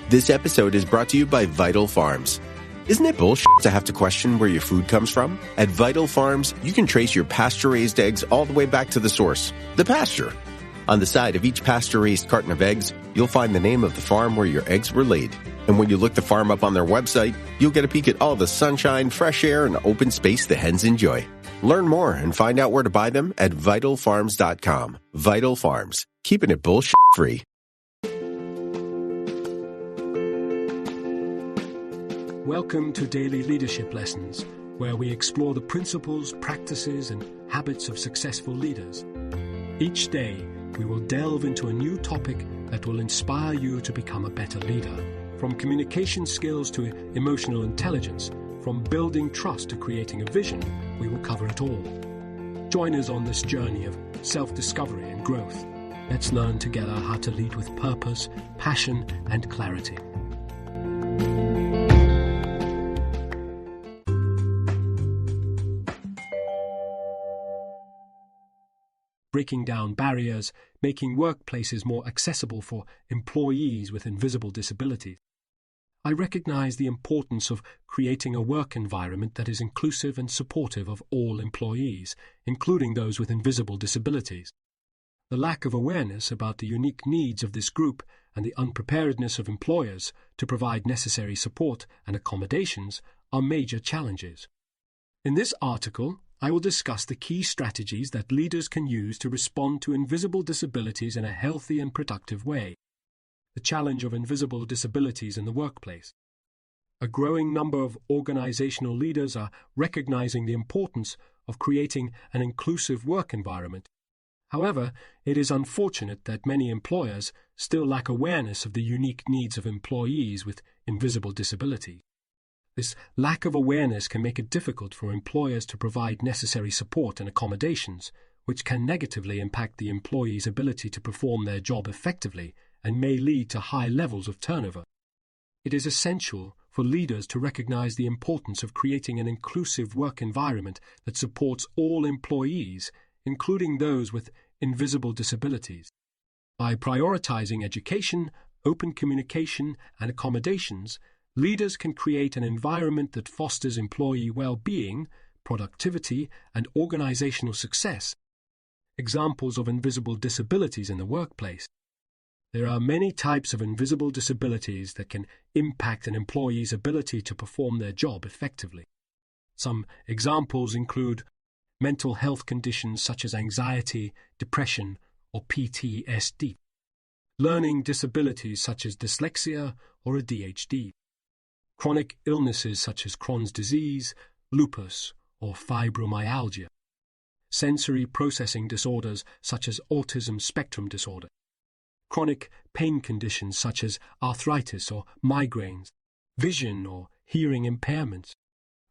This episode is brought to you by Vital Farms. Isn't it bullshit to have to question where your food comes from? At Vital Farms, you can trace your pasture-raised eggs all the way back to the source, the pasture. On the side of each pasture-raised carton of eggs, you'll find the name of the farm where your eggs were laid. And when you look the farm up on their website, you'll get a peek at all the sunshine, fresh air, and open space the hens enjoy. Learn more and find out where to buy them at vitalfarms.com. Vital Farms, keeping it bullshit-free. Welcome to Daily Leadership Lessons, where we explore the principles, practices, and habits of successful leaders. Each day, we will delve into a new topic that will inspire you to become a better leader. From communication skills to emotional intelligence, from building trust to creating a vision, we will cover it all. Join us on this journey of self-discovery and growth. Let's learn together how to lead with purpose, passion, and clarity. Breaking down barriers, making workplaces more accessible for employees with invisible disabilities. I recognize the importance of creating a work environment that is inclusive and supportive of all employees, including those with invisible disabilities. The lack of awareness about the unique needs of this group and the unpreparedness of employers to provide necessary support and accommodations are major challenges. In this article, I will discuss the key strategies that leaders can use to respond to invisible disabilities in a healthy and productive way. The challenge of invisible disabilities in the workplace. A growing number of organizational leaders are recognizing the importance of creating an inclusive work environment. However, it is unfortunate that many employers still lack awareness of the unique needs of employees with invisible disabilities. This lack of awareness can make it difficult for employers to provide necessary support and accommodations, which can negatively impact the employee's ability to perform their job effectively and may lead to high levels of turnover. It is essential for leaders to recognize the importance of creating an inclusive work environment that supports all employees, including those with invisible disabilities. By prioritizing education, open communication, and accommodations, leaders can create an environment that fosters employee well-being, productivity, and organizational success. Examples of invisible disabilities in the workplace. There are many types of invisible disabilities that can impact an employee's ability to perform their job effectively. Some examples include mental health conditions such as anxiety, depression, or PTSD. Learning disabilities such as dyslexia or ADHD. Chronic illnesses such as Crohn's disease, lupus, or fibromyalgia. Sensory processing disorders such as autism spectrum disorder. Chronic pain conditions such as arthritis or migraines. Vision or hearing impairments.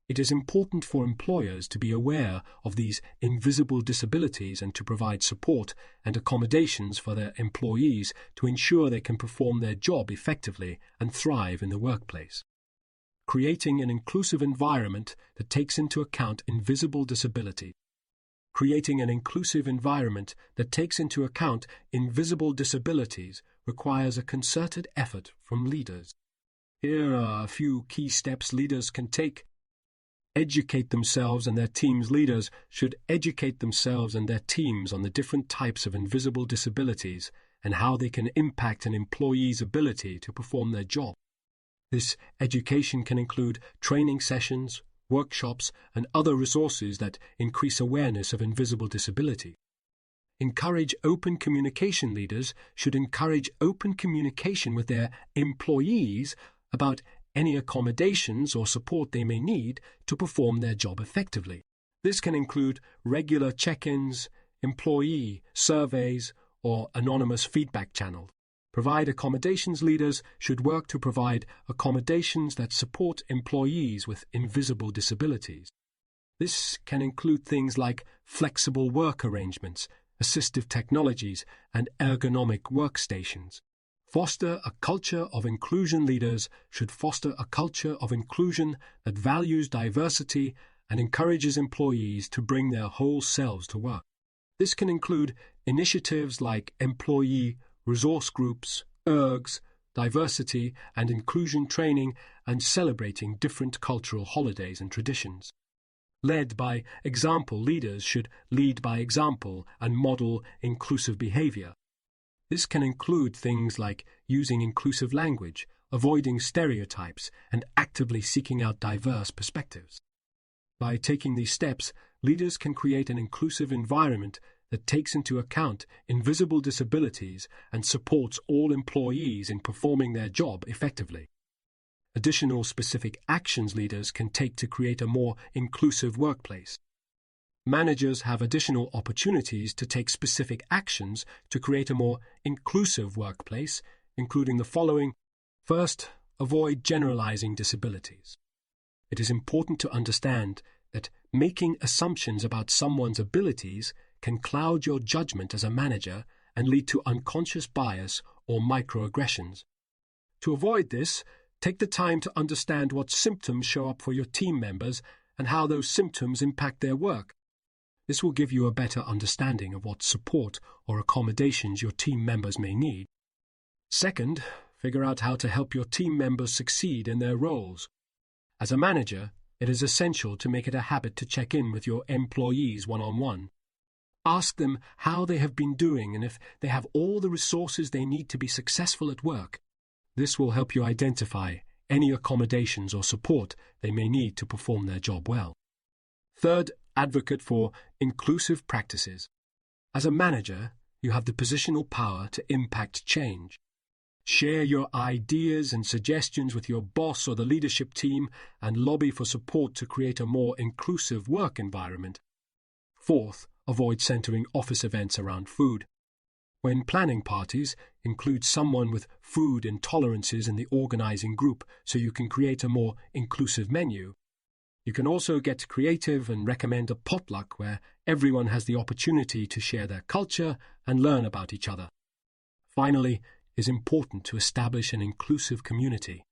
It is important for employers to be aware of these invisible disabilities and to provide support and accommodations for their employees to ensure they can perform their job effectively and thrive in the workplace. Creating an inclusive environment that takes into account invisible disability. Creating an inclusive environment that takes into account invisible disabilities requires a concerted effort from leaders. Here are a few key steps leaders can take. Educate themselves and their teams. Leaders should educate themselves and their teams on the different types of invisible disabilities and how they can impact an employee's ability to perform their job. This education can include training sessions, workshops, and other resources that increase awareness of invisible disability. Encourage open communication. Leaders should encourage open communication with their employees about any accommodations or support they may need to perform their job effectively. This can include regular check-ins, employee surveys, or anonymous feedback channels. Provide accommodations. Leaders should work to provide accommodations that support employees with invisible disabilities. This can include things like flexible work arrangements, assistive technologies, and ergonomic workstations. Foster a culture of inclusion. Leaders should foster a culture of inclusion that values diversity and encourages employees to bring their whole selves to work. This can include initiatives like employee resource groups, ERGs, diversity and inclusion training, and celebrating different cultural holidays and traditions. Led by example, leaders should lead by example and model inclusive behavior. This can include things like using inclusive language, avoiding stereotypes, and actively seeking out diverse perspectives. By taking these steps, leaders can create an inclusive environment that takes into account invisible disabilities and supports all employees in performing their job effectively. Additional specific actions leaders can take to create a more inclusive workplace. Managers have additional opportunities to take specific actions to create a more inclusive workplace, including the following. First, avoid generalizing disabilities. It is important to understand that making assumptions about someone's abilities can cloud your judgment as a manager and lead to unconscious bias or microaggressions. To avoid this, take the time to understand what symptoms show up for your team members and how those symptoms impact their work. This will give you a better understanding of what support or accommodations your team members may need. Second, figure out how to help your team members succeed in their roles. As a manager, it is essential to make it a habit to check in with your employees one-on-one. Ask them how they have been doing and if they have all the resources they need to be successful at work. This will help you identify any accommodations or support they may need to perform their job well. Third, advocate for inclusive practices. As a manager, you have the positional power to impact change. Share your ideas and suggestions with your boss or the leadership team and lobby for support to create a more inclusive work environment. Fourth, avoid centering office events around food. When planning parties, include someone with food intolerances in the organizing group so you can create a more inclusive menu. You can also get creative and recommend a potluck where everyone has the opportunity to share their culture and learn about each other. Finally, it is important to establish an inclusive community.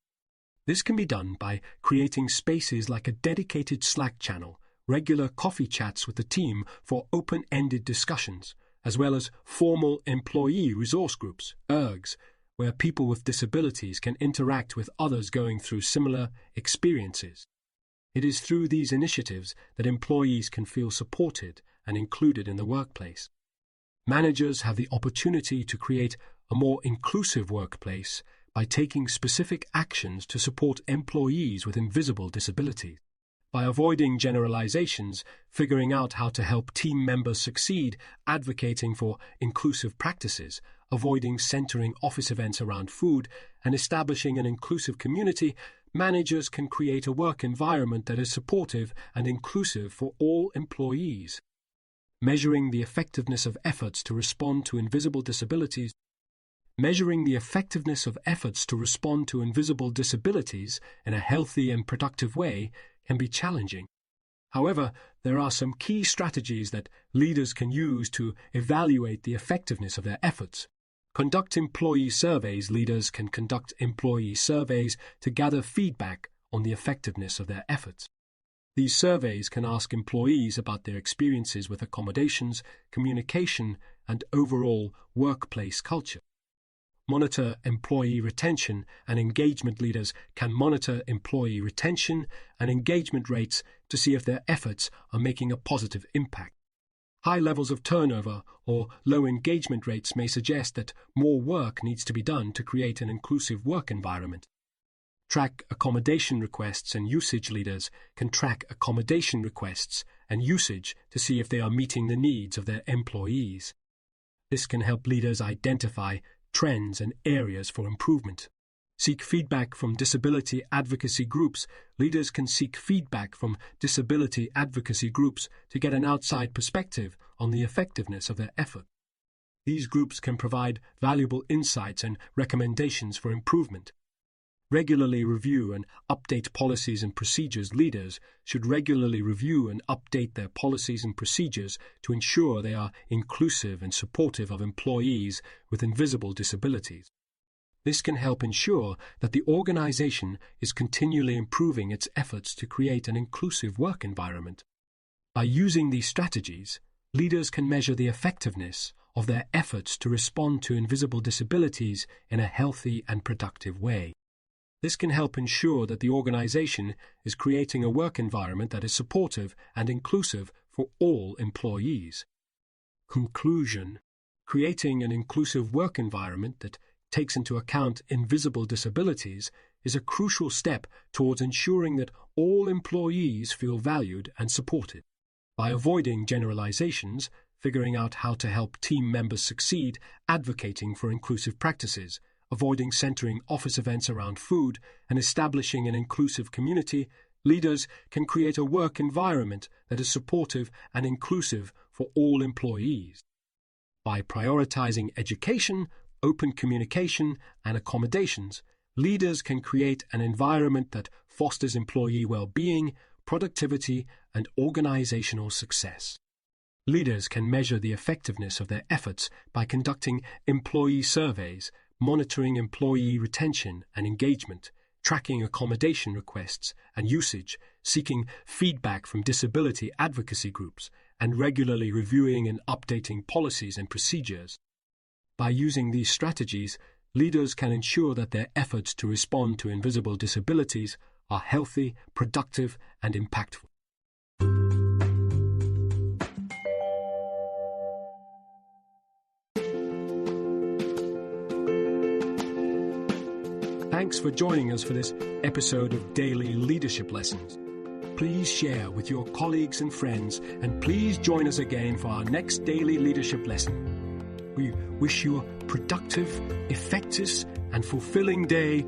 This can be done by creating spaces like a dedicated Slack channel, regular coffee chats with the team for open-ended discussions, as well as formal employee resource groups, ERGs, where people with disabilities can interact with others going through similar experiences. It is through these initiatives that employees can feel supported and included in the workplace. Managers have the opportunity to create a more inclusive workplace by taking specific actions to support employees with invisible disabilities. By avoiding generalizations, figuring out how to help team members succeed, advocating for inclusive practices, avoiding centering office events around food, and establishing an inclusive community, managers can create a work environment that is supportive and inclusive for all employees. Measuring the effectiveness of efforts to respond to invisible disabilities. Measuring the effectiveness of efforts to respond to invisible disabilities in a healthy and productive way can be challenging. However, there are some key strategies that leaders can use to evaluate the effectiveness of their efforts. Conduct employee surveys. Leaders can conduct employee surveys to gather feedback on the effectiveness of their efforts. These surveys can ask employees about their experiences with accommodations, communication, and overall workplace culture. Monitor employee retention and engagement. Leaders can monitor employee retention and engagement rates to see if their efforts are making a positive impact. High levels of turnover or low engagement rates may suggest that more work needs to be done to create an inclusive work environment. Track accommodation requests and usage. Leaders can track accommodation requests and usage to see if they are meeting the needs of their employees. This can help leaders identify trends and areas for improvement. Seek feedback from disability advocacy groups. Leaders can seek feedback from disability advocacy groups to get an outside perspective on the effectiveness of their effort. These groups can provide valuable insights and recommendations for improvement. Regularly review and update policies and procedures. Leaders should regularly review and update their policies and procedures to ensure they are inclusive and supportive of employees with invisible disabilities. This can help ensure that the organization is continually improving its efforts to create an inclusive work environment. By using these strategies, leaders can measure the effectiveness of their efforts to respond to invisible disabilities in a healthy and productive way. This can help ensure that the organization is creating a work environment that is supportive and inclusive for all employees. Conclusion: creating an inclusive work environment that takes into account invisible disabilities is a crucial step towards ensuring that all employees feel valued and supported. By avoiding generalizations, figuring out how to help team members succeed, advocating for inclusive practices, avoiding centering office events around food, and establishing an inclusive community, leaders can create a work environment that is supportive and inclusive for all employees. By prioritizing education, open communication, and accommodations, leaders can create an environment that fosters employee well-being, productivity, and organizational success. Leaders can measure the effectiveness of their efforts by conducting employee surveys, monitoring employee retention and engagement, tracking accommodation requests and usage, seeking feedback from disability advocacy groups, and regularly reviewing and updating policies and procedures. By using these strategies, leaders can ensure that their efforts to respond to invisible disabilities are healthy, productive, and impactful. Thanks for joining us for this episode of Daily Leadership Lessons. Please share with your colleagues and friends, and please join us again for our next Daily Leadership Lesson. We wish you a productive, effective, and fulfilling day